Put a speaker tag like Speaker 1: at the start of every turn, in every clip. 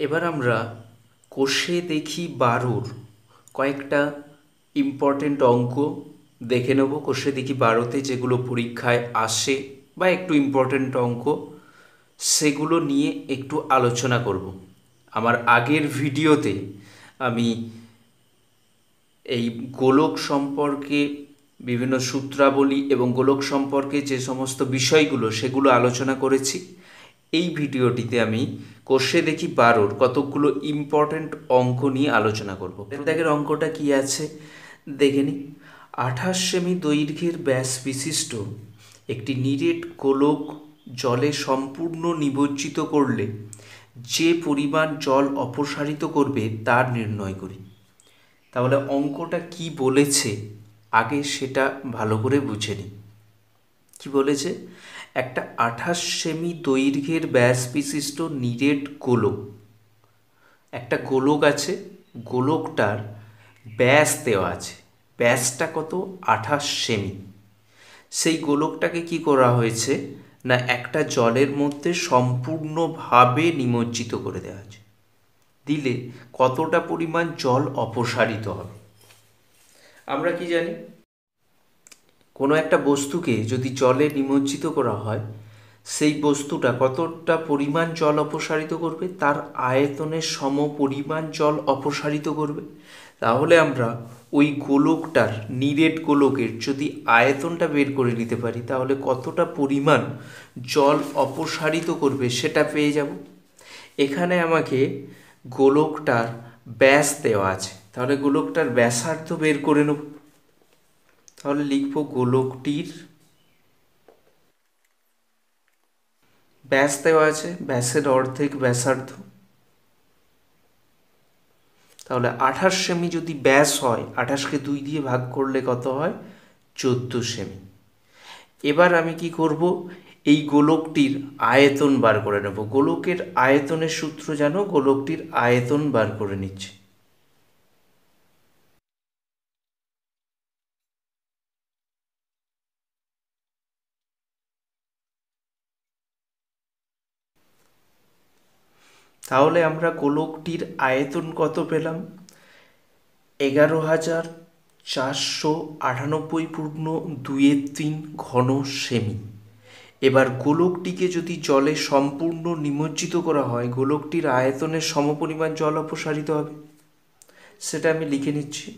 Speaker 1: এবার আমরা কোষে দেখি 12 কয়েকটা ইম্পর্টেন্ট অঙ্ক দেখে নেব। কোষে দেখি 12তে যেগুলো পরীক্ষায় আসে বা একটু ইম্পর্টেন্ট অঙ্ক, সেগুলো নিয়ে একটু আলোচনা করব। আমার আগের ভিডিওতে আমি এই গোলক সম্পর্কে বিভিন্ন সূত্রাবলী এবং গোলক সম্পর্কে যে সমস্ত বিষয়গুলো সেগুলো আলোচনা করেছি। এই ভিডিওটিতে আমি কোষে দেখি 12 কতকগুলো ইম্পর্ট্যান্ট অঙ্ক নিয়ে আলোচনা করব। দেখের অঙ্কটা কি আছে দেখে নিই। 28 সেমি দৈর্ঘ্যের ব্যাস বিশিষ্ট একটি নিরেট গোলক জলে সম্পূর্ণ নিমজ্জিত করলে যে পরিমাণ জল অপসারিত করবে তার নির্ণয় করি। তাহলে অঙ্কটা কি বলেছে আগে সেটা ভালো করে বুঝে নিই। কি বলেছে? একটা 28 সেমি দৈর্ঘ্যের ব্যাস বিশিষ্ট নিরেট গোলক, একটা গোলক আছে, গোলকটার ব্যাস দেওয়া আছে, ব্যাসটা কত? 28 সেমি। সেই গোলকটাকে কি করা হয়েছে না একটা জলের মধ্যে সম্পূর্ণভাবে নিমজ্জিত করে দেওয়া আছে। দিলে কতটা পরিমাণ জল অপসারিত হবে? আমরা কি জানি, কোনো একটা বস্তুকে যদি জলে নিমজ্জিত করা হয়, সেই বস্তুটা কতটা পরিমাণ জল অপসারিত করবে? তার আয়তনের সম পরিমাণ জল অপসারিত করবে। তাহলে আমরা ওই গোলকটার, নিরেট গোলকের যদি আয়তনটা বের করে নিতে পারি, তাহলে কতটা পরিমাণ জল অপসারিত করবে সেটা পেয়ে যাব। এখানে আমাকে গোলকটার ব্যাস দেওয়া আছে, তাহলে গোলকটার ব্যাসার্ধ বের করে নেব। তাহলে লিখব গোলকটির ব্যাস দেওয়া আছে, ব্যাসের অর্ধেক ব্যাসার্ধ। তাহলে 28 সেমি যদি ব্যাস হয়, 28কে 2 দিয়ে ভাগ করলে কত হয়? 14 সেমি। এবার আমি কি করব? এই গোলকটির আয়তন বার করে নেব। গোলকের আয়তনের সূত্র জানো, গোলকটির আয়তন বার করে নিচ্ছি। তাহলে আমরা গোলকটির আয়তন কত পেলাম? 11,498.2 ঘন সেমি। এবার গোলকটিকে যদি জলে সম্পূর্ণ নিমজ্জিত করা হয়, গোলকটির আয়তনের সমপরিমাণ জল অপসারিত হবে, সেটা আমি লিখে নিচ্ছি।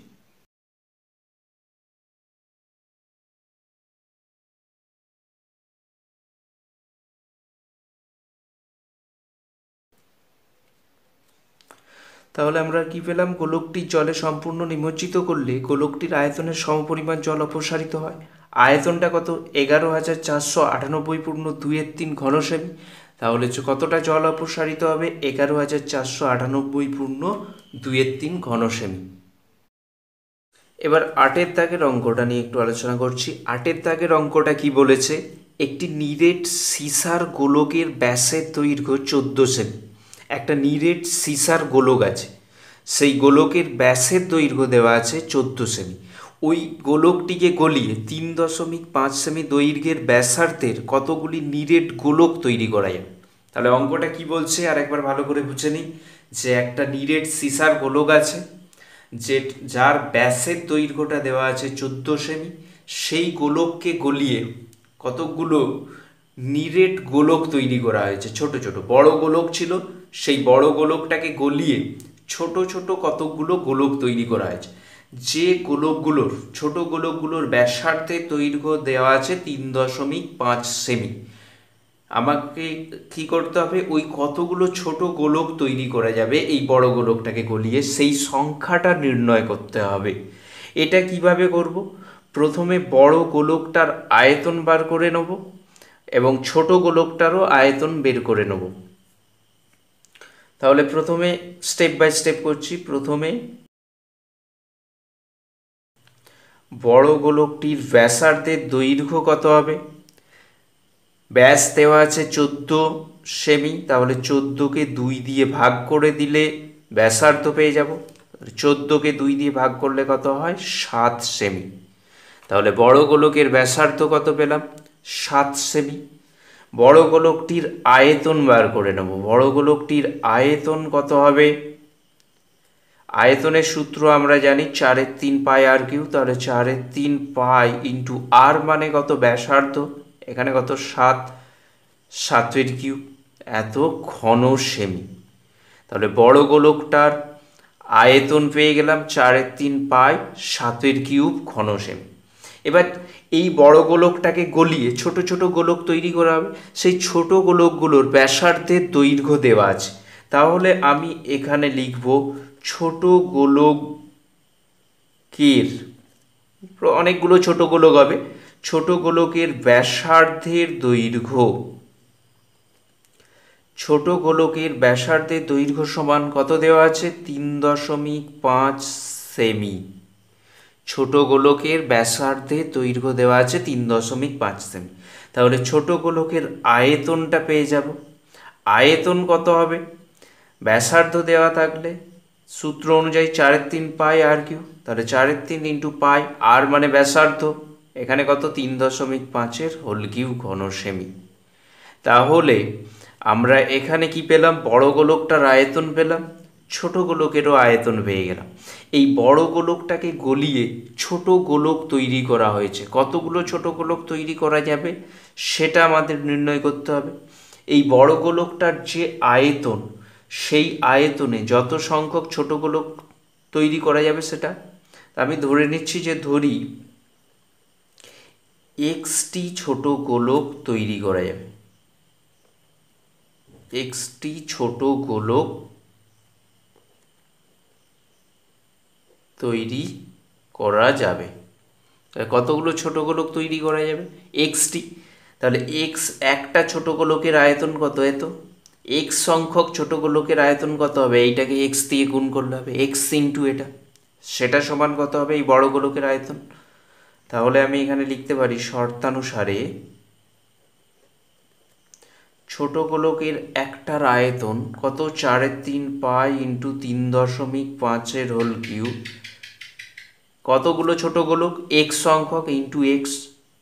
Speaker 1: তাহলে আমরা কি পেলাম? গোলকটি জলে সম্পূর্ণ নিমজ্জিত করলে গোলকটির আয়তনের সমপরিমাণ জল অপসারিত হয়। আয়তনটা কত? 11,498.2 ঘন সেমি। তাহলে কতটা জল অপসারিত হবে? 11,498.2 ঘন সেমি। এবার 8 দাগের অঙ্কটা নিয়ে একটু আলোচনা করছি। 8 দাগের অঙ্কটা কি বলেছে? একটি নিরেট সিসার গোলকের ব্যাসের দৈর্ঘ্য 14 সেমি। একটা নিরেট সিসার গোলক আছে, সেই গোলকের ব্যাসের দৈর্ঘ্য দেওয়া আছে 14 সেমি। ওই গোলকটিকে গলিয়ে 3.5 সেমি দৈর্ঘ্যের ব্যাসার্ধের কতগুলি নিরেট গোলক তৈরি করা যায়? তাহলে অঙ্কটা কি বলছে আর একবার ভালো করে বুঝে নিই। যে একটা নিরেট সিসার গোলক আছে, যে যার ব্যাসের দৈর্ঘ্যটা দেওয়া আছে 14 সেমি, সেই গোলককে গলিয়ে কতকগুলো নিরেট গোলক তৈরি করা হয়েছে। ছোট ছোট, বড় গোলক ছিল, সেই বড় গোলকটাকে গলিয়ে ছোট ছোট কতকগুলো গোলক তৈরি করা হয়েছে। যে গোলকগুলোর, ছোট গোলকগুলোর ব্যাসার্ধের দৈর্ঘ্য দেওয়া আছে 3.5 সেমি, আমাকে কি করতে হবে? ওই কতগুলো ছোট গোলক তৈরি করা যাবে এই বড় গোলকটাকে গলিয়ে, সেই সংখ্যাটা নির্ণয় করতে হবে। এটা কিভাবে করব? প্রথমে বড় গোলকটার আয়তন বার করে নেব এবং ছোট গোলকটারও আয়তন বের করে নেব। তাহলে প্রথমে স্টেপ বাই স্টেপ করছি। প্রথমে বড় গোলকটির ব্যাসার্ধের দৈর্ঘ্য কত হবে? ব্যাস দেওয়া আছে 14 সেমি, তাহলে 14কে 2 দিয়ে ভাগ করে দিলে ব্যাসার্ধ পেয়ে যাব। 14কে 2 দিয়ে ভাগ করলে কত হয়? 7 সেমি। তাহলে বড় গোলকের ব্যাসার্ধ কত পেলাম? 7 সেমি। বড় গোলকটির আয়তন বার করে নেব। বড় গোলকটির আয়তন কত হবে? আয়তনের সূত্র আমরা জানি 4/3πr কিউ। তাহলে 4/3π আর মানে কত? ব্যাসার্ধ। এখানে কত? 7, 7/3 এত ঘন সেমি। তাহলে বড় গোলকটার আয়তন পেয়ে গেলাম 4/3π, 7³ ঘন সেমি। এবার এই বড় গোলকটাকে গলিয়ে ছোট ছোট গোলক তৈরি করা হবে। সেই ছোট গোলকগুলোর ব্যাসার্ধের দৈর্ঘ্য দেওয়া আছে। তাহলে আমি এখানে লিখব ছোট গোলকের, অনেকগুলো ছোট গোলক হবে, ছোট গোলকের ব্যাসার্ধের দৈর্ঘ্য, ছোট গোলকের ব্যাসার্ধের দৈর্ঘ্য সমান কত দেওয়া আছে? 3.5 সেমি। ছোট গোলকের ব্যাসার্ধের দৈর্ঘ্য দেওয়া আছে 3.5 সেমি। তাহলে ছোট গোলকের আয়তনটা পেয়ে যাব। আয়তন কত হবে? ব্যাসার্ধ দেওয়া থাকলে সূত্র অনুযায়ী 4/3πr কিউ। তাহলে 4/3 আর মানে ব্যাসার্ধ, এখানে কত? 3.5 ঘন সেমি। তাহলে আমরা এখানে কি পেলাম? বড় গোলকটার আয়তন পেলাম, ছোট গোলকেরও আয়তন পেয়ে গেলাম। এই বড় গোলকটাকে গলিয়ে ছোট গোলক তৈরি করা হয়েছে। কতগুলো ছোট গোলক তৈরি করা যাবে সেটা আমাদের নির্ণয় করতে হবে। এই বড় গোলকটার যে আয়তন, সেই আয়তনে যত সংখ্যক ছোট গোলক তৈরি করা যাবে সেটা আমি ধরে নিচ্ছি, যে ধরি এক্সটি ছোট গোলক তৈরি করা যাবে। এক্সটি ছোট গোলক তৈরি করা যাবে। কতগুলো ছোট গোলক তৈরি করা যাবে? এক্সটি। তাহলে এক্স একটা ছোট গোলকের আয়তন কত? এত এক্স সংখ্যক ছোট গোলকের আয়তন কত হবে? এইটাকে এক্স দিয়ে গুণ করলে হবে এক্স ইন্টু এটা, সেটা সমান কত হবে? এই বড় গোলকের আয়তন। তাহলে আমি এখানে লিখতে পারি শর্তানুসারে ছোট গোলকের একটার আয়তন কত? 4/3π ইন্টু 3.5 কতগুলো ছোট গোলক? এক্স সংখ্যক ইন্টু এক্স,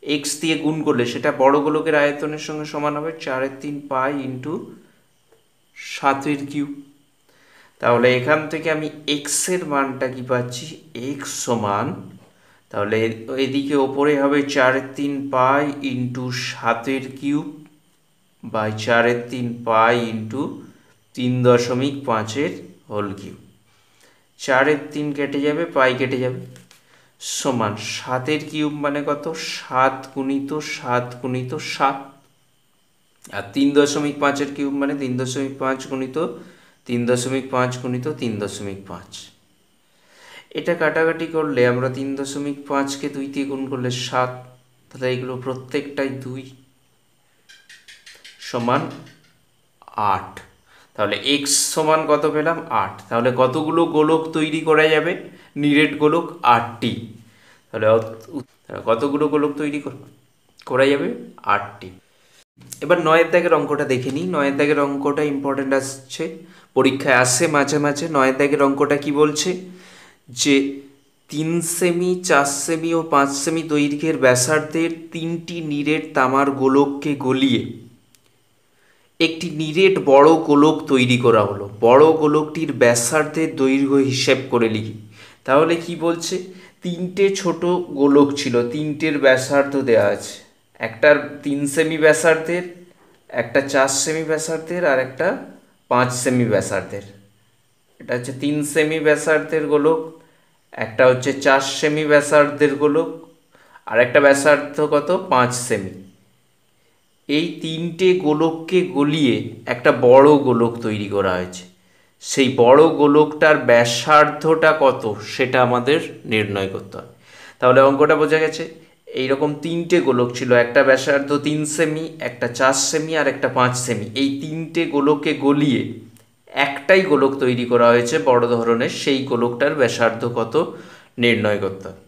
Speaker 1: এক্স দিয়ে গুণ করলে সেটা বড় গোলকের আয়তনের সঙ্গে সমান হবে 4/3π ইন্টু 7/3। তাহলে এখান থেকে আমি এক্সের মানটা কি পাচ্ছি? এক্স সমান, তাহলে এদিকে ওপরে হবে 4/3π ইন্টু 7/3 বাই 4/3π ইন্টু 3.5 4/3 কেটে যাবে, পাই কেটে যাবে, সমান 7/3 মানে কত? 7 গুণিত 7 গুণিত 7, আর 3.5 মানে 3.5 গুণিত 3.5 গুণিত 3.5। এটা কাটাকাটি করলে আমরা 3.5কে 2 দিয়ে গুণ করলে 7, তাহলে এগুলো প্রত্যেকটাই 2 সমান 8। তাহলে এক্স সমান কত পেলাম? 8। তাহলে কতগুলো গোলক তৈরি করা যাবে? নিরেট গোলক 8টি। তাহলে কতগুলো গোলক তৈরি করা যাবে? 8টি। এবার 9 দাগের অঙ্কটা দেখে নিই। 9 দাগের অঙ্কটা ইম্পর্টেন্ট আসছে, পরীক্ষায় আসে মাঝে মাঝে। 9 দাগের অঙ্কটা কি বলছে? যে 3 সেমি, 4 সেমি ও 5 সেমি দৈর্ঘ্যের ব্যাসার্ধের 3টি নিরেট তামার গোলককে গলিয়ে একটি নিরেট বড় গোলক তৈরি করা হলো। বড় গোলকটির ব্যাসার্ধের দৈর্ঘ্য হিসেব করে লিখি। তাহলে কি বলছে? 3টে ছোট গোলক ছিল, 3টের ব্যাসার্ধ দেওয়া আছে। একটার 3 সেমি ব্যাসার্ধের, একটা 4 সেমি ব্যাসার্ধের, আর একটা 5 সেমি ব্যাসার্ধের। এটা হচ্ছে 3 সেমি ব্যাসার্ধের গোলক, একটা হচ্ছে 4 সেমি ব্যাসার্ধের গোলক, আর একটা ব্যাসার্ধ কত? 5 সেমি। এই 3টে গোলককে গলিয়ে একটা বড় গোলক তৈরি করা হয়েছে। সেই বড় গোলকটার ব্যাসার্ধটা কত সেটা আমাদের নির্ণয় করতে হবে। তাহলে অঙ্কটা বোঝা গেছে। এইরকম 3টে গোলক ছিল, একটা ব্যাসার্ধ 3 সেমি, একটা 4 সেমি, আর একটা 5 সেমি। এই 3টে গোলককে গলিয়ে একটাই গোলক তৈরি করা হয়েছে বড় ধরনের, সেই গোলকটার ব্যাসার্ধ কত নির্ণয় করতে হবে।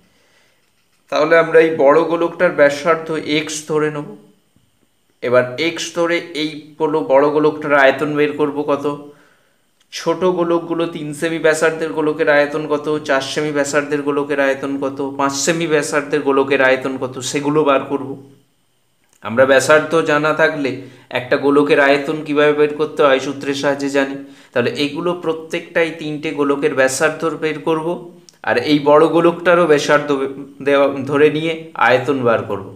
Speaker 1: তাহলে আমরা এই বড় গোলকটার ব্যাসার্ধ এক্স ধরে নেব। এবার এক্স ধরে এই বড় গোলকটার আয়তন বের করব কত? ছোট গোলকগুলো 3 সেমি ব্যাসার্ধের গোলকের আয়তন কত, 4 সেমি ব্যাসার্ধের গোলকের আয়তন কত, 5 সেমি ব্যাসার্ধের গোলকের আয়তন কত, সেগুলো বার করব। আমরা ব্যাসার্ধ জানা থাকলে একটা গোলকের আয়তন কিভাবে বের করতে হয় সূত্রের সাহায্যে জানি। তাহলে এইগুলো প্রত্যেকটাই তিনটে গোলকের ব্যাসার্ধ বের করব, আর এই বড় গোলকটারও ব্যাসার্ধ দেওয়া ধরে নিয়ে আয়তন বার করব।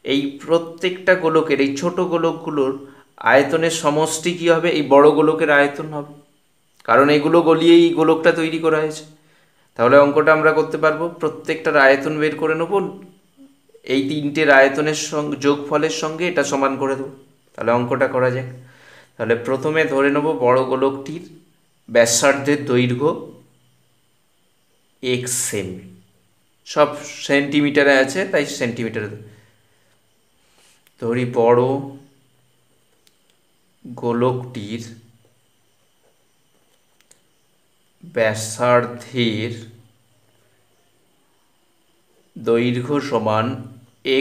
Speaker 1: এই প্রত্যেকটা গোলকের এই ছোট গোলকগুলোর আয়তনের সমষ্টি কী হবে? এই বড় গোলকের আয়তন হবে, কারণ এগুলো গলিয়েই এই গোলকটা তৈরি করা হয়েছে। তাহলে অঙ্কটা আমরা করতে পারবো, প্রত্যেকটার আয়তন বের করে নেব, এই তিনটের আয়তনের সঙ্গে যোগফলের সঙ্গে এটা সমান করে দেবো। তাহলে অঙ্কটা করা যাক। তাহলে প্রথমে ধরে নেব বড় গোলকটির ব্যাসার্ধের দৈর্ঘ্য x সেমি, সব সেন্টিমিটারে আছে তাই সেন্টিমিটারে ধরি। বড় গোলকটির ব্যাসার্ধের দৈর্ঘ্য সমান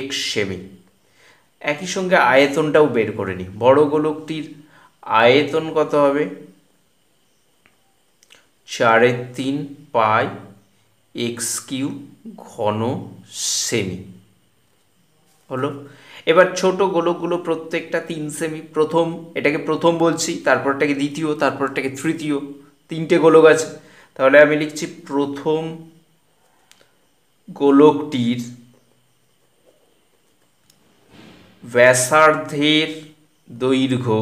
Speaker 1: x সেমি। একই সঙ্গে আয়তনটাও বের করে নিই। বড় গোলকটির আয়তন কত হবে? 4/3 পাই এক্স কিউ ঘন সেমি হলো। এবার ছোট গোলকগুলো প্রত্যেকটা 3 সেমি। প্রথম এটাকে প্রথম বলছি, তারপরটাকে দ্বিতীয়, তারপরটাকে তৃতীয়, তিনটে গোলক আছে। তাহলে আমি লিখছি প্রথম গোলকটির ব্যাসার্ধের দৈর্ঘ্য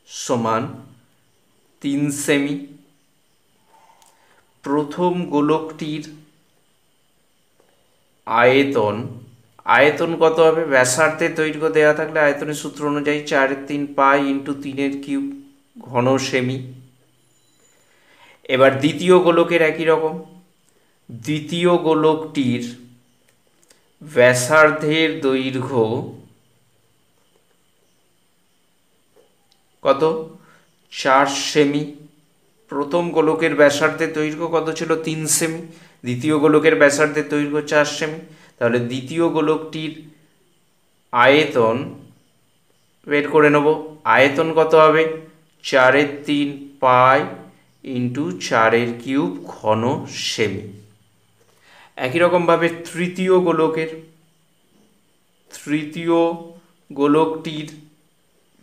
Speaker 1: সমান 3 সেমি। প্রথম গোলকটির আয়তন কত হবে? ব্যাসার্ধের দৈর্ঘ্য দেওয়া থাকলে আয়তনের সূত্র অনুযায়ী 4/3 পাই ইন্টু 3 কিউব ঘন সেমি। এবার দ্বিতীয় গোলকের একই রকম, দ্বিতীয় গোলকটির ব্যাসার্ধের দৈর্ঘ্য কত? 4 সেমি। প্রথম গোলকের ব্যাসার্ধের দৈর্ঘ্য কত ছিল? 3 সেমি। দ্বিতীয় গোলকের ব্যাসার্ধের দৈর্ঘ্য 4 সেমি। তাহলে দ্বিতীয় গোলকটির আয়তন বের করে নেব। আয়তন কত হবে? 4/3 পাই ইন্টু 4 কিউব ঘন সেমি। একই রকমভাবে তৃতীয় গোলকটির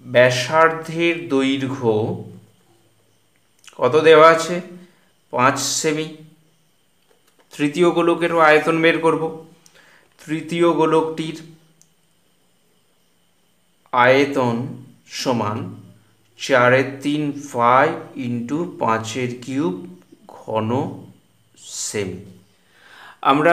Speaker 1: ব্যাসার্ধের দৈর্ঘ্য কত দেওয়া আছে? 5 সেমি। তৃতীয় গোলকেরও আয়তন বের করব। তৃতীয় গোলকটির আয়তন সমান 4/3 পাই ইন্টু 5 কিউব ঘন সেমি। আমরা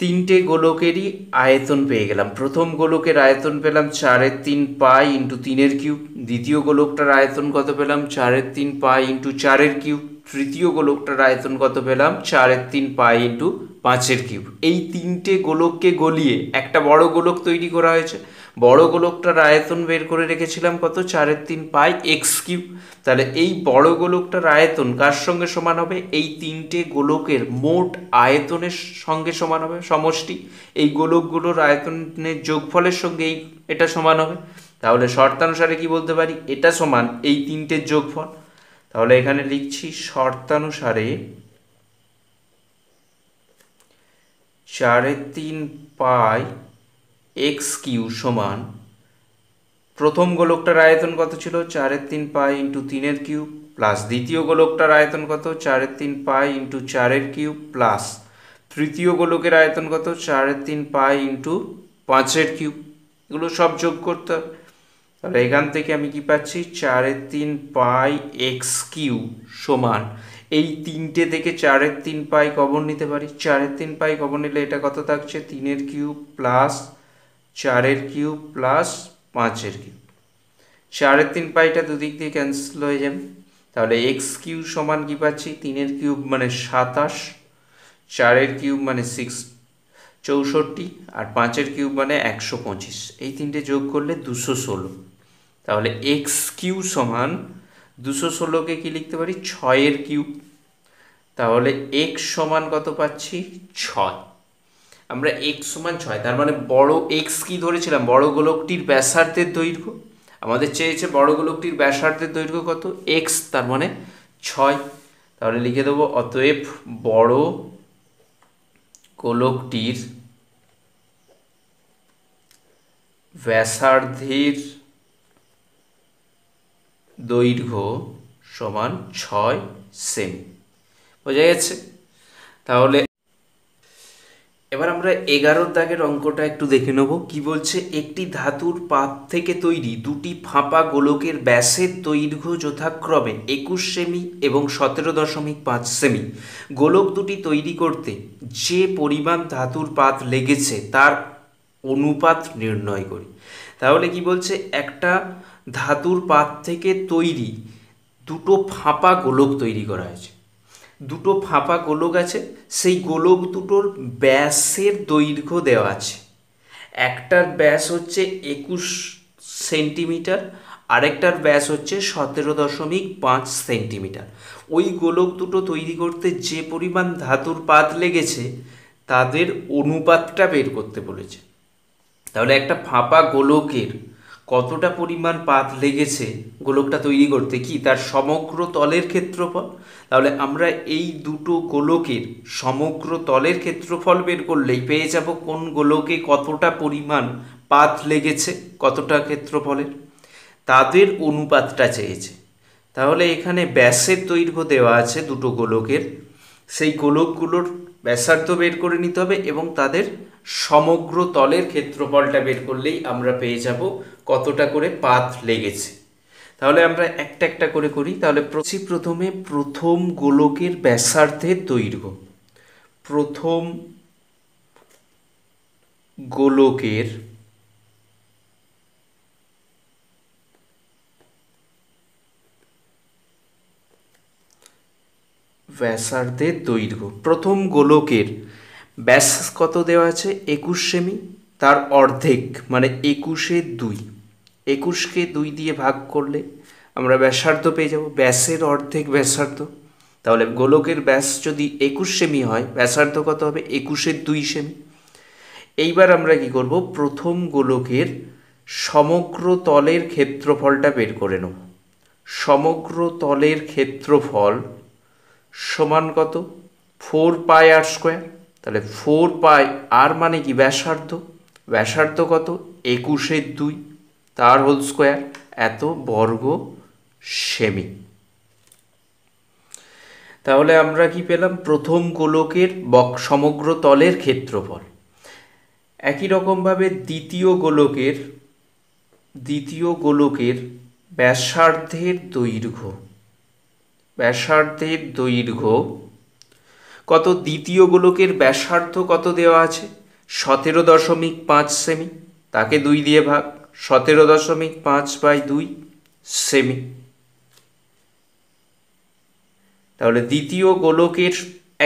Speaker 1: তিনটে গোলকেরই আয়তন পেয়ে গেলাম। প্রথম গোলকের আয়তন পেলাম 4/3 পাই ইন্টু 3 কিউব। দ্বিতীয় গোলকটার আয়তন কত পেলাম? 4/3 পাই ইন্টু 4 কিউব। তৃতীয় গোলকটার আয়তন কত পেলাম? 4/3 পাই ইন্টু 5 কিউব। এই তিনটে গোলককে গলিয়ে একটা বড় গোলক তৈরি করা হয়েছে। বড় গোলকটার আয়তন বের করে রেখেছিলাম কত? 4/3 পাই এক্স কিউব। তাহলে এই বড় গোলকটার আয়তন কার সঙ্গে সমান হবে? এই তিনটে গোলকের মোট আয়তনের সঙ্গে সমান হবে, সমষ্টি। এই গোলকগুলোর আয়তনের যোগফলের সঙ্গে এটা সমান হবে। তাহলে শর্তানুসারে কি বলতে পারি? এটা সমান এই তিনটের যোগফল। তাহলে এখানে লিখছি শর্তানুসারে 4/3 পাই এক্স কিউ সমান, প্রথম গোলকটার আয়তন কত ছিল? 4/3 পাই ইন্টু 3 কিউব, প্লাস দ্বিতীয় গোলকটার আয়তন কত? 4/3 পাই ইন্টু 4 কিউব, প্লাস তৃতীয় গোলকের আয়তন কত? 4/3 পাই ইন্টু 5 কিউব। এগুলো সব যোগ করতে হবে। তাহলে এখান থেকে আমি কি পাচ্ছি? 4/3 পাই এক্স কিউ সমান, এই তিনটে থেকে 4/3 পাই কমন নিতে পারি। 4/3 পাই কমন নিলে এটা কত থাকছে? 3 cube plus 4 cube plus 5 cube. 4/3 পাইটা দুদিক দিয়ে ক্যান্সেল হয়ে যাবে। তাহলে এক্স কিউ সমান কি পাচ্ছি? 3 কিউব মানে 27, 4 কিউব মানে 64, আর 5 কিউব মানে 125। এই তিনটে যোগ করলে 216। তাহলে এক্স কিউ সমান 216কে কি লিখতে পারি? 6 কিউব। তাহলে এক্স সমান কত পাচ্ছি? 6। আমরা এক্স সমান 6, তার মানে বড় এক্স কি ধরেছিলাম? বড় গোলকটির ব্যাসার্ধের দৈর্ঘ্য। আমাদের চেয়েছে বড় গোলকটির ব্যাসার্ধের দৈর্ঘ্য কত? এক্স, তার মানে 6। তাহলে লিখে দেবো অতএব বড় গোলকটির ব্যাসার্ধের দৈর্ঘ্য সমান 6 সেমি। বোঝা গেছে? তাহলে এবার আমরা 11 দাগের অঙ্কটা একটু দেখে নেব। কি বলছে, একটি ধাতুর পাত থেকে তৈরি দুটি ফাঁপা গোলকের ব্যাসের দৈর্ঘ্য যথাক্রমে 21 সেমি এবং 17.5 সেমি। গোলক দুটি তৈরি করতে যে পরিমাণ ধাতুর পাত লেগেছে তার অনুপাত নির্ণয় করি। তাহলে কি বলছে, একটা ধাতুর পাত থেকে তৈরি দুটো ফাঁপা গোলক তৈরি করা হয়েছে। দুটো ফাঁপা গোলক আছে, সেই গোলক দুটোর ব্যাসের দৈর্ঘ্য দেওয়া আছে। একটার ব্যাস হচ্ছে 21 সেন্টিমিটার, আরেকটার ব্যাস হচ্ছে 17.5 সেন্টিমিটার। ওই গোলক দুটো তৈরি করতে যে পরিমাণ ধাতুর পাত লেগেছে তাদের অনুপাতটা বের করতে বলেছে। তাহলে একটা ফাঁপা গোলকের কতটা পরিমাণ পাত লেগেছে গোলকটা তৈরি করতে, কি তার সমগ্র তলের ক্ষেত্রফল। তাহলে আমরা এই দুটো গোলকের সমগ্র তলের ক্ষেত্রফল বের করলেই পেয়ে যাব কোন গোলকে কতটা পরিমাণ পাত লেগেছে, কতটা ক্ষেত্রফলের, তাদের অনুপাতটা চেয়েছে। তাহলে এখানে ব্যাসের দৈর্ঘ্য দেওয়া আছে দুটো গোলকের, সেই গোলকগুলোর ব্যাসার্ধ বের করে নিতে হবে এবং তাদের সমগ্র তলের ক্ষেত্রফলটা বের করলেই আমরা পেয়ে যাব কতটা করে পাত লেগেছে। তাহলে আমরা একটা একটা করে করি। তাহলে প্রথমে প্রথম গোলকের ব্যাসার্ধের দৈর্ঘ্য, প্রথম গোলকের ব্যাসার্ধের দৈর্ঘ্য, প্রথম গোলকের ব্যাস কত দেওয়া আছে 21 সেমি, তার অর্ধেক মানে 21/2, 21কে 2 দিয়ে ভাগ করলে আমরা ব্যাসার্ধ পেয়ে যাব, ব্যাসের অর্ধেক ব্যাসার্ধ। তাহলে গোলকের ব্যাস যদি 21 সেমি হয়, ব্যাসার্ধ কত হবে 21/2 সেমি। এইবার আমরা কি করব, প্রথম গোলকের সমগ্র তলের ক্ষেত্রফলটা বের করে নেব। সমগ্র তলের ক্ষেত্রফল সমান কত, 4πr²। তাহলে 4πr মানে কি ব্যাসার্ধ, ব্যাসার্ধ কত 21/2, তার হোল স্কোয়ার, এত বর্গ সেমি। তাহলে আমরা কি পেলাম, প্রথম গোলকের সমগ্র তলের ক্ষেত্রফল। একই রকমভাবে দ্বিতীয় গোলকের ব্যাসার্ধের দৈর্ঘ্য, ব্যাসার্ধের দৈর্ঘ্য কত, দ্বিতীয় গোলকের ব্যাসার্ধ কত দেওয়া আছে 17.5 সেমি, তাকে 2 দিয়ে ভাগ, 17.5/2 সেমি। তাহলে দ্বিতীয় গোলকের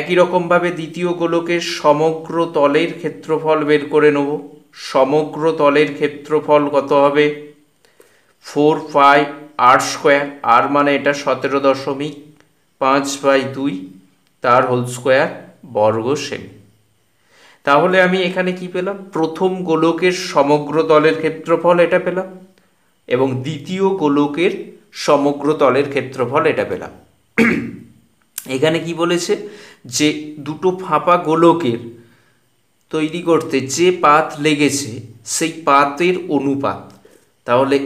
Speaker 1: একই রকমভাবে দ্বিতীয় গোলকের সমগ্র তলের ক্ষেত্রফল বের করে নেব। সমগ্র তলের ক্ষেত্রফল কত হবে 4πr², আর মানে এটা 17.5/2, তার হোল স্কোয়ার বর্গ সেমি। তাহলে আমি এখানে কি পেলাম, প্রথম গোলকের সমগ্র তলের ক্ষেত্রফল এটা পেলাম এবং দ্বিতীয় গোলকের সমগ্র তলের ক্ষেত্রফল এটা পেলাম। এখানে কি বলেছে, যে দুটো ফাঁপা গোলকের তৈরি করতে যে পাত লেগেছে সেই পাতের অনুপাত। তাহলে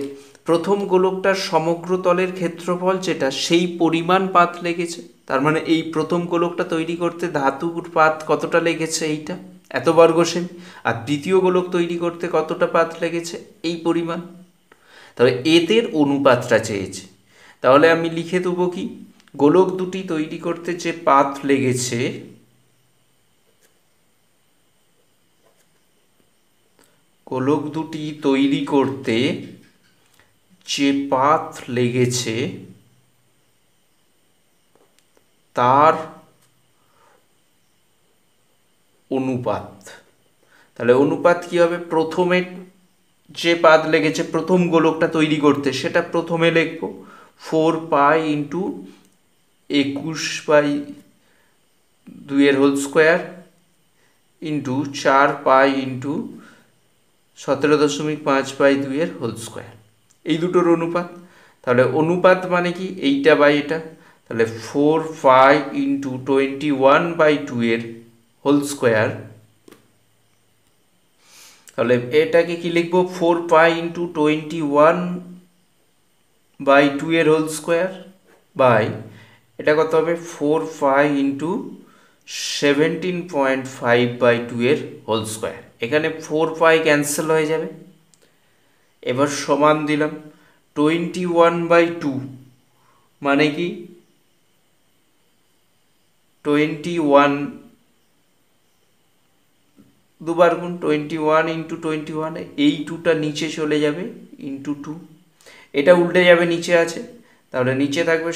Speaker 1: প্রথম গোলকটার সমগ্র তলের ক্ষেত্রফল যেটা, সেই পরিমাণ পাত লেগেছে, তার মানে এই প্রথম গোলকটা তৈরি করতে ধাতুর পাত কতটা লেগেছে এইটা এত বর্গ সেমি, আর দ্বিতীয় গোলক তৈরি করতে কতটা পাত লেগেছে এই পরিমাণ। তবে এদের অনুপাতটা চেয়েছে। তাহলে আমি লিখে দেবো কি, গোলক দুটি তৈরি করতে যে পাত লেগেছে, গোলক দুটি তৈরি করতে যে পাত লেগেছে তার অনুপাত। তাহলে অনুপাত কি হবে, প্রথমে যে পাত লেগেছে প্রথম গোলকটা তৈরি করতে সেটা প্রথমে লিখব, 4π × 21/2 এর হোল স্কোয়ার ইন্টু 4π × 17.5/2 এর হোল স্কোয়ার, এই দুটোর অনুপাত। তাহলে অনুপাত মানে কি, এইটা বাই এটা, তাহলে 4π × 21/2 এর হোল স্কোয়ার। তাহলে এটাকে কি লিখবো, 4 পাই ইন্টু 21/2 এর হোল স্কোয়ার বাই এটা কত হবে 4 পাই ইন্টু 17.5/2 এর হোল স্কোয়ার। এখানে 4 পাই ক্যান্সেল হয়ে যাবে। এবার সমান দিলাম 21/2 মানে কি 21 দুবার গুণ 21 ইন্টু 21, এই 2টা নিচে চলে যাবে ইন্টু 2, এটা উল্টে যাবে নিচে আছে, তাহলে নিচে থাকবে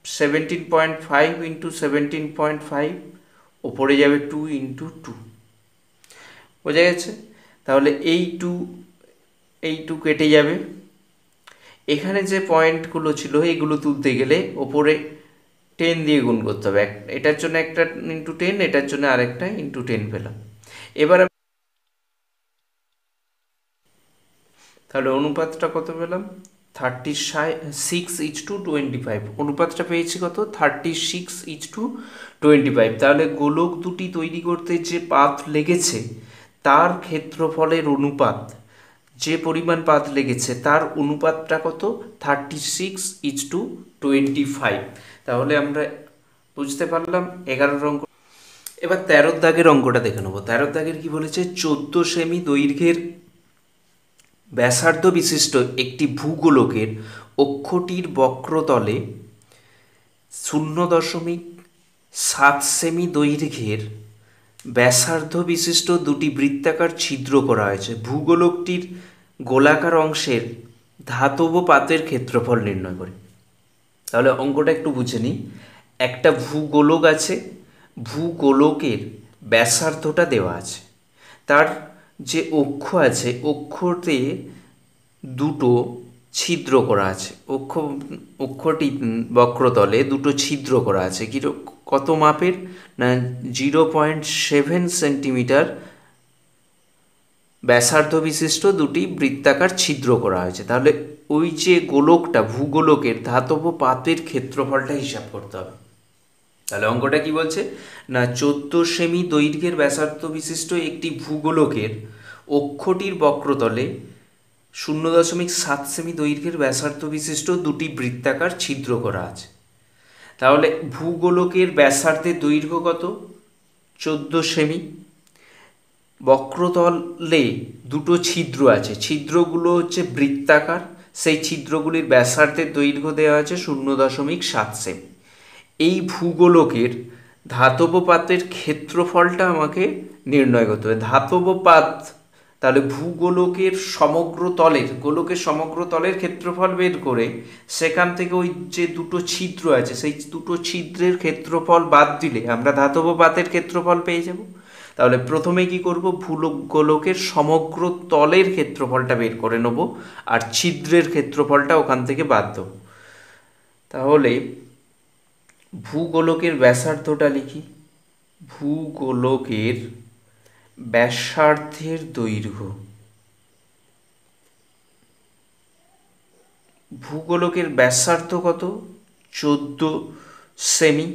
Speaker 1: 17.5 ইন্টু 17.5, ওপরে যাবে 2 ইন্টু 2, বোঝা গেছে? তাহলে এই টু কেটে যাবে। এখানে যে পয়েন্টগুলো ছিল এগুলো তুলতে গেলে ওপরে 10 দিয়ে গুণ করতে হবে, এটার জন্য একটা ইন্টু 10, এটার জন্য আরেকটা ইন্টু 10 পেলাম। এবার তাহলে অনুপাতটা কত পেলাম, 36:25, অনুপাতটা পেয়েছি কত 36:25। তাহলে গোলক দুটি তৈরি করতে যে পাত লেগেছে তার ক্ষেত্রফলের অনুপাত, যে পরিমাণ পাত লেগেছে তার অনুপাতটা কত 36:25। তাহলে আমরা বুঝতে পারলাম 11 অঙ্ক। এবার 13 দাগের অঙ্কটা দেখে নেবো। 13 দাগের কি বলেছে, 14 সেমি দৈর্ঘ্যের ব্যাসার্ধ বিশিষ্ট একটি ভূগোলকের অক্ষটির বক্রতলে 0.7 সেমি দৈর্ঘ্যের ব্যাসার্ধ বিশিষ্ট দুটি বৃত্তাকার ছিদ্র করা হয়েছে। ভূগোলকটির গোলাকার অংশের ধাতব পাতের ক্ষেত্রফল নির্ণয় করে। তাহলে অঙ্কটা একটু বুঝে নিই। একটা ভূগোলক আছে, ভূগোলকের ব্যাসার্ধটা দেওয়া আছে, তার যে অক্ষ আছে অক্ষতে দুটো ছিদ্র করা আছে, অক্ষটি বক্রতলে দুটো ছিদ্র করা আছে। কত মাপের না 0.7 সেন্টিমিটার ব্যাসার্ধ বিশিষ্ট দুটি বৃত্তাকার ছিদ্র করা হয়েছে। তাহলে ওই যে গোলকটা ভূগোলকের ধাতব পাতের ক্ষেত্রফলটা হিসাব করতে হবে। তাহলে অঙ্কটা কি বলছে না 14 সেমি দৈর্ঘ্যের ব্যাসার্ধ বিশিষ্ট একটি ভূগোলকের অক্ষটির বক্রতলে 0.7 সেমি দৈর্ঘ্যের ব্যাসার্ধ বিশিষ্ট দুটি বৃত্তাকার ছিদ্র করা আছে। তাহলে ভূগোলকের ব্যাসার্ধের দৈর্ঘ্য কত 14 সেমি, বক্রতলে দুটো ছিদ্র আছে, ছিদ্রগুলো হচ্ছে বৃত্তাকার, সেই ছিদ্রগুলির ব্যাসার্ধের দৈর্ঘ্য দেওয়া আছে 0.7 সেমি। এই ভূগোলকের ধাতব পাতের ক্ষেত্রফলটা আমাকে নির্ণয় করতে হবে। ধাতব পাত, তাহলে ভূগোলকের সমগ্র তলের, গোলকের সমগ্র তলের ক্ষেত্রফল বের করে সেখান থেকে ওই যে দুটো ছিদ্র আছে সেই দুটো ছিদ্রের ক্ষেত্রফল বাদ দিলে আমরা ধাতব পাতের ক্ষেত্রফল পেয়ে যাব। তাহলে প্রথমে কি করব, ভূগোলকের সমগ্র তলের ক্ষেত্রফলটা বের করে নেব আর ছিদ্রের ক্ষেত্রফলটা ওখান থেকে বাদ দেব। তাহলে ভূগোলকের ব্যাসার্ধটা লিখি, ভূগোলকের ব্যাসার্ধের দৈর্ঘ্য, ভূগোলকের ব্যাসার্ধ কত 14 সেমি,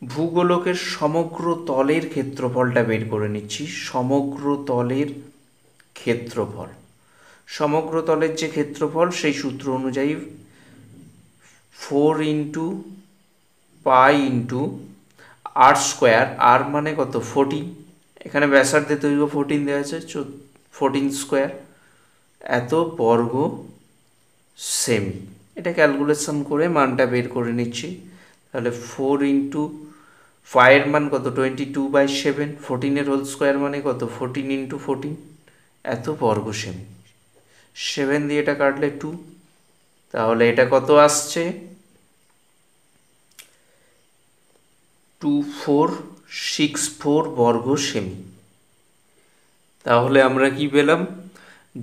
Speaker 1: ভূগোলকের সমগ্র তলের ক্ষেত্রফলটা বের করে নিচ্ছি, সমগ্র তলের ক্ষেত্রফল, সমগ্র তলের যে ক্ষেত্রফল সেই সূত্র অনুযায়ী 4 ইন্টু পাই ইন্টু আর স্কোয়ার, আর মানে কত 14, এখানে ব্যাসার্ধের দৈর্ঘ্য 14 দেওয়া আছে, 14 স্কোয়ার এত বর্গ সেমি। এটা ক্যালকুলেশন করে মানটা বের করে নিচ্ছি। তাহলে 4 ইন্টু পাইয়ের মান কত 22/7, 14 হোল স্কোয়ার মানে কত 14 ইন্টু 14 এত বর্গ সেমি। 7 দিয়ে এটা কাটলে 2, তাহলে এটা কত আসছে 2464 বর্গ সেমি। তাহলে আমরা কি পেলাম,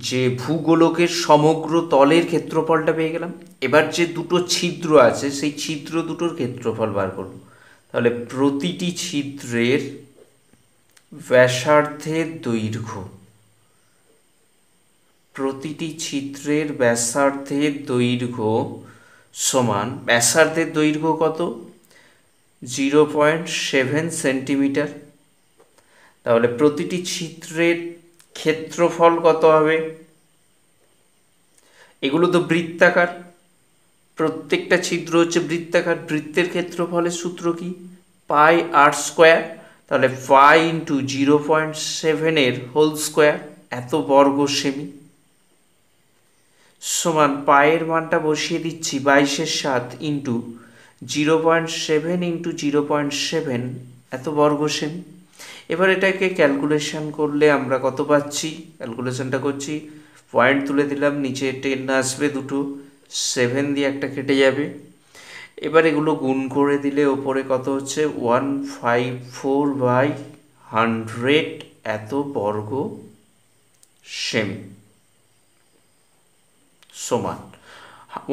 Speaker 1: যে ভূগোলকের সমগ্র তলের ক্ষেত্রফলটা পেয়ে গেলাম। এবার যে দুটো ছিদ্র আছে সেই ছিদ্র দুটোর ক্ষেত্রফল বার করব। তাহলে প্রতিটি ছিদ্রের ব্যাসার্ধের দৈর্ঘ্য, প্রতিটি ছিদ্রের ব্যাসার্ধের দৈর্ঘ্য সমান, ব্যাসার্ধের দৈর্ঘ্য কত 0.7 সেন্টিমিটার, তাহলে প্রতিটি ছিদ্রের ক্ষেত্রফল কত হবে? এগুলো তো বৃত্তাকার, প্রত্যেকটা ছিদ্র হচ্ছে বৃত্তাকার, বৃত্তের ক্ষেত্রফলের সূত্র কি? পাই আর স্কোয়ার। তাহলে পাই ইন্টু 0.7 এর হোল স্কোয়ার, এত বর্গ সেমি, সমান পায়ের মানটা বসিয়ে দিচ্ছি 22/7 ইন্টু 0.7 ইন্টু 0.7, এত বর্গ সেমি। এবার এটাকে ক্যালকুলেশন করলে আমরা কত পাচ্ছি? ক্যালকুলেশনটা করছি, পয়েন্ট তুলে দিলাম, নিচে 10 আসবে দুটো, 7 দিয়ে একটা কেটে যাবে। এবার এগুলো গুণ করে দিলে ওপরে কত হচ্ছে? 154/100, এত বর্গ সেমি, সমান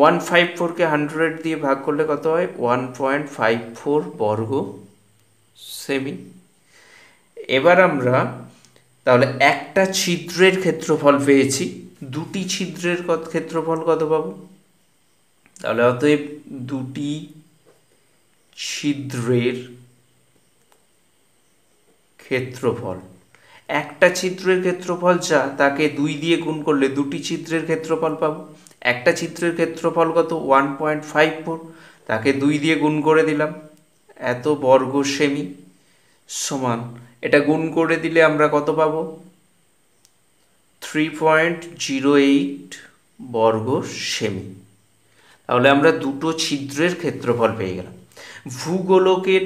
Speaker 1: 154কে 100 দিয়ে ভাগ করলে কত হয়? 1.54 বর্গ সেমি। এবার আমরা তাহলে একটা ছিদ্রের ক্ষেত্রফল পেয়েছি, দুটি ছিদ্রের ক্ষেত্রফল কত পাবো? তাহলে অতএব দুটি ছিদ্রের ক্ষেত্রফল, একটা ছিদ্রের ক্ষেত্রফল যা, তাকে 2 দিয়ে গুণ করলে দুটি ছিদ্রের ক্ষেত্রফল পাবো। একটা ছিদ্রের ক্ষেত্রফল কত? 1.54, তাকে 2 দিয়ে গুণ করে দিলাম, এত বর্গ সেমি, সমান এটা গুণ করে দিলে আমরা কত পাবো? 3.08 বর্গ সেমি। তাহলে আমরা দুটো ছিদ্রের ক্ষেত্রফল পেয়ে গেলাম। ভূগোলকের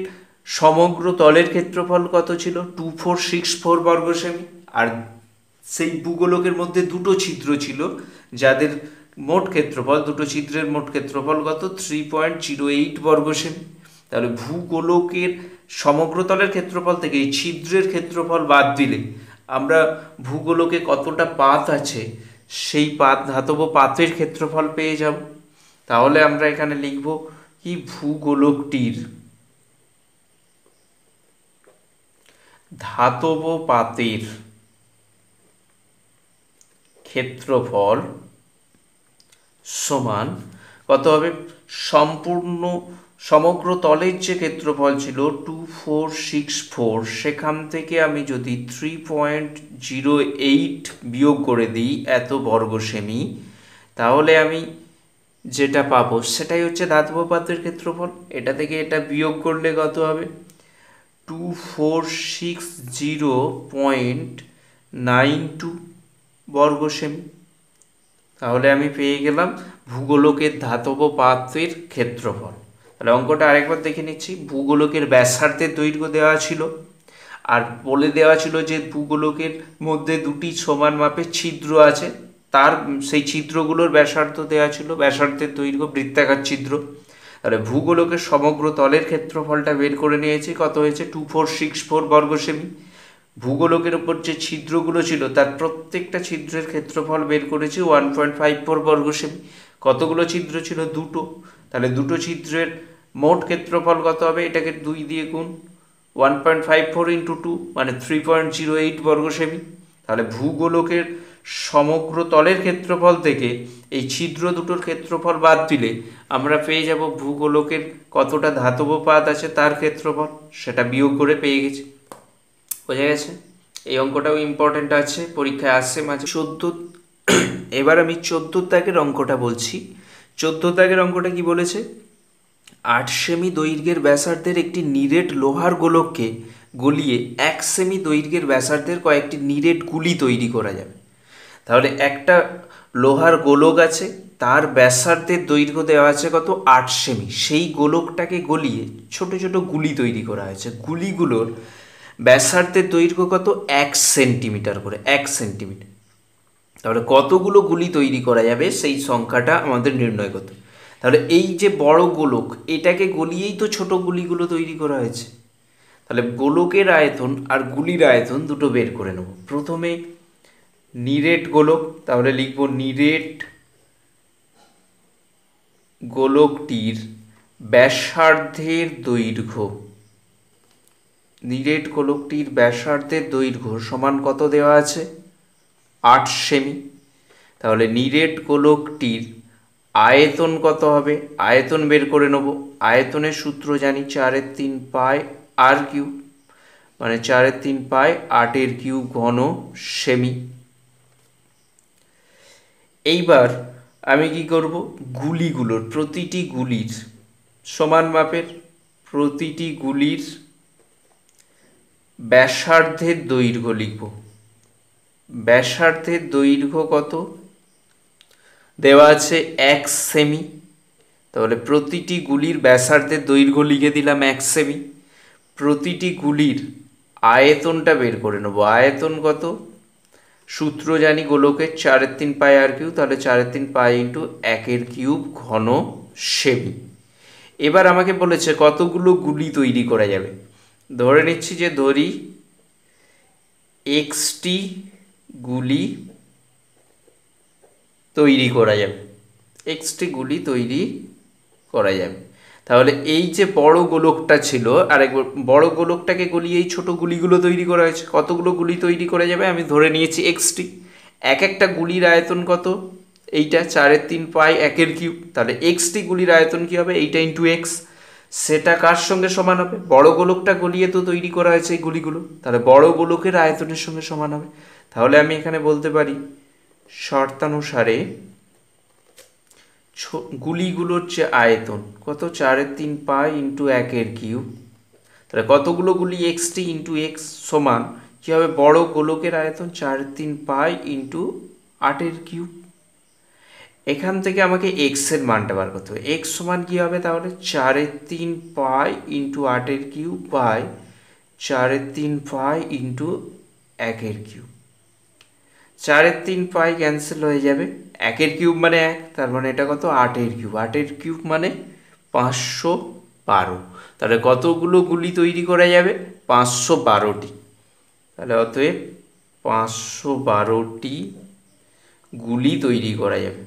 Speaker 1: সমগ্র তলের ক্ষেত্রফল কত ছিল? 2464 বর্গ সেমি। আর সেই ভূগোলকের মধ্যে দুটো ছিদ্র ছিল, যাদের মোট ক্ষেত্রফল, দুটো ছিদ্রের মোট ক্ষেত্রফল কত? 3.08 বর্গ সেমি। তাহলে ভূগোলকের সমগ্র তলের ক্ষেত্রফল থেকে এই ছিদ্রের ক্ষেত্রফল বাদ দিলে আমরা ভূগোলকে কতটা পাত আছে সেই পাত, ধাতব পাতের ক্ষেত্রফল পেয়ে যাব। তাহলে আমরা এখানে লিখব কি? ভূগোলকটির ধাতব পাতের ক্ষেত্রফল সমান কত হবে? সম্পূর্ণ সমগ্র তলের যে ক্ষেত্রফল ছিল 2464, সেখান থেকে আমি যদি 3.08 বিয়োগ করে দিই, এত বর্গ সেমি, তাহলে আমি যেটা পাবো সেটাই হচ্ছে ধাতব পাতের ক্ষেত্রফল। এটা থেকে এটা বিয়োগ করলে কত হবে? 2460.92 বর্গ সেমি। তাহলে আমি পেয়ে গেলাম ভূগোলকের ধাতব পাতের ক্ষেত্রফল। তাহলে অঙ্কটা আরেকবার দেখে নিচ্ছি। ভূগোলকের ব্যাসার্ধের দৈর্ঘ্য দেওয়া ছিল, আর বলে দেওয়া ছিল যে ভূগোলকের মধ্যে দুটি সমান মাপের ছিদ্র আছে, তার সেই ছিদ্রগুলোর ব্যাসার্ধ দেওয়া ছিল, ব্যাসার্ধের দৈর্ঘ্য, বৃত্তাকার ছিদ্র। তাহলে ভূগোলকের সমগ্র তলের ক্ষেত্রফলটা বের করে নিয়েছি, কত হয়েছে? 2464 বর্গ সেমি। ভূগোলকের উপর যে ছিদ্রগুলো ছিল তার প্রত্যেকটা ছিদ্রের ক্ষেত্রফল বের করেছি 1.54 বর্গ সেমি। কতগুলো ছিদ্র ছিল? দুটো। তাহলে দুটো ছিদ্রের মোট ক্ষেত্রফল কত হবে? এটাকে 2 দিয়ে গুণ, 1.54 ইন্টু 2 মানে 3.08 বর্গ সেমি। তাহলে ভূগোলকের সমগ্র তলের ক্ষেত্রফল থেকে এই ছিদ্র দুটোর ক্ষেত্রফল বাদ দিলে আমরা পেয়ে যাব ভূগোলকের কতটা ধাতব পাত আছে তার ক্ষেত্রফল, সেটা বিয়োগ করে পেয়ে গেছি। বোঝা গেছে? এই অঙ্কটাও ইম্পর্টেন্ট আছে, পরীক্ষায় আসছে মাঝে। 14, এবার আমি 14 দাগের অঙ্কটা বলছি। 14 দাগের অঙ্কটা কি বলেছে? 8 সেমি দৈর্ঘ্যের ব্যাসার্ধের একটি নিরেট লোহার গোলককে গলিয়ে 1 সেমি দৈর্ঘ্যের ব্যাসার্ধের কয়েকটি নিরেট গুলি তৈরি করা যাবে। তাহলে একটা লোহার গোলক আছে, তার ব্যাসার্ধের দৈর্ঘ্য দেওয়া আছে কত? 8 সেমি। সেই গোলকটাকে গলিয়ে ছোট ছোট গুলি তৈরি করা হয়েছে। গুলিগুলোর ব্যাসার্ধের দৈর্ঘ্য কত? 1 সেন্টিমিটার করে, 1 সেন্টিমিটার। তাহলে কতগুলো গুলি তৈরি করা যাবে সেই সংখ্যাটা আমাদের নির্ণয় করতে। তাহলে এই যে বড় গোলক, এটাকে গলিয়েই তো ছোট গুলিগুলো তৈরি করা হয়েছে। তাহলে গোলকের আয়তন আর গুলির আয়তন দুটো বের করে নেব। প্রথমে নিরেট গোলক, তাহলে লিখব নিরেট গোলকটির ব্যাসার্ধের দৈর্ঘ্য, নিরেট গোলকটির ব্যাসার্ধের দৈর্ঘ্য সমান কত দেওয়া আছে? 8 সেমি। তাহলে নিরেট গোলকটির আয়তন কত হবে? আয়তন বের করে নেব। আয়তনের সূত্র জানি, 4/3 পাই আর কিউব। মানে 4/3 8 কিউব ঘন সেমি। এইবার আমি কি করব, গুলিগুলোর প্রতিটি গুলির সমান মাপের প্রতিটি গুলির ব্যাসার্ধের দৈর্ঘ্য লিখব। ব্যাসার্ধের দৈর্ঘ্য কত দেওয়া আছে, 1 সেমি। তাহলে প্রতিটি গুলির ব্যাসার্ধের দৈর্ঘ্য লিখে দিলাম 1 সেমি। প্রতিটি গুলির আয়তনটা বের করে নেব। আয়তন কত, সূত্র জানি গোলকের 4/3 আর কিউব, তাহলে 4/3 ইন্টু 1 ঘন সেমি। এবার আমাকে বলেছে কতগুলো গুলি তৈরি করা যাবে। ধরে নিচ্ছি যে ধরি এক্সটি গুলি তৈরি করা যাবে, এক্সটি গুলি তৈরি করা যাবে। তাহলে এই যে বড় গোলকটা ছিল, আরেকবার বড় গোলকটাকে গলিয়ে এই ছোট গুলিগুলো তৈরি করা হয়েছে। কতগুলো গুলি তৈরি করা যাবে আমি ধরে নিয়েছি এক্সটি। এক একটা গুলির আয়তন কত, এইটা 4/3 1 তাহলে এক্সটি গুলির আয়তন কি হবে, এইটা ইন্টু এক্স। সেটা কার সঙ্গে সমান হবে, বড় গোলকটা গলিয়ে তো তৈরি করা হয়েছে এই গুলিগুলো, তাহলে বড় গোলকের আয়তনের সঙ্গে সমান হবে। তাহলে আমি এখানে বলতে পারি শর্তানুসারে গুলিগুলোর যে আয়তন কত, 4/3 ইন্টু 1 তাহলে কতগুলো গুলি এক্সটি ইন্টু এক্স সমান কী হবে, বড় গোলকের আয়তন 4/3 ইন্টু 8 এখান থেকে আমাকে এক্স এর মানটা বার করতে হবে। এক্স সমান কী হবে তাহলে, 4/3 ইন্টু 8 বাই 4/3 ইন্টু 1 4/3 ক্যান্সেল হয়ে যাবে, 1 মানে 1, তার মানে এটা কত, 8 মানে 512। তাহলে কতগুলো গুলি তৈরি করা যাবে, 512টি। তাহলে অতএব 512টি গুলি তৈরি করা যাবে।